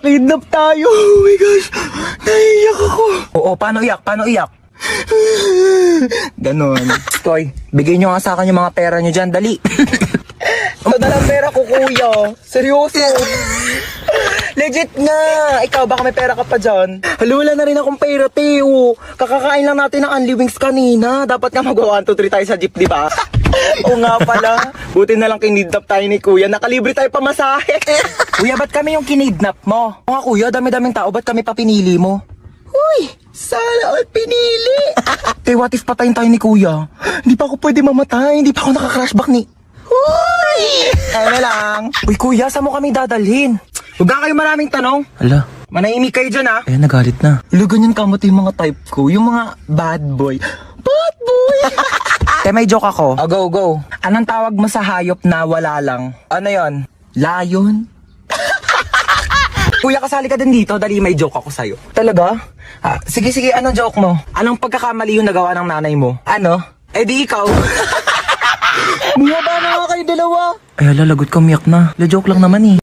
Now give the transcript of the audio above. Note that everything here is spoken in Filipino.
makidnap tayo. Oh my gosh, naiiyak ako. Oo, paano iyak? Paano iyak? Ganon. Toy, bigay nyo nga sa akin yung mga pera nyo dyan, dali. Ito na lang pera ko, kuya. Seryoso. Legit nga. Ikaw, baka may pera ka pa dyan. Hala, wala na rin akong pera, Teo. Kakakain lang natin ng Unli Wings kanina. Dapat nga mag-1, 2, 3 tayo sa jeep, di ba? Oo nga pala. Buti na lang kinidnap tayo ni kuya. Nakalibre tayo pamasahe. Kuya, ba't kami yung kinidnap mo? Oo nga, kuya, dami-daming tao. Ba't kami pa pinili mo? Uy, sana all pinili. Eh, what if patayin tayo ni kuya? Hindi pa ako pwede mamatay. Hindi pa ako Naka-crashback ni... Uy! Ano lang? Uy, kuya, saan mo kami dadalhin? Huwag na kayo maraming tanong. Hala, Manahimik kayo dyan, ha? eh, nagalit na. Ilo, ganyan kamot yung mga type ko. Yung mga bad boy. Bad boy! Te, may joke ako. Oh, go, go. Anong tawag mo sa hayop na wala lang? Ano yon? Lion? Kuya, kasali ka din dito. Dali, may joke ako sa'yo. Talaga? Sige, anong joke mo? Anong pagkakamali yung nagawa ng nanay mo? Ano? Eh di ikaw. Bumaba na nga kayo dalawa. Ay, hala, lagot ka, umiyak na. La joke lang naman eh.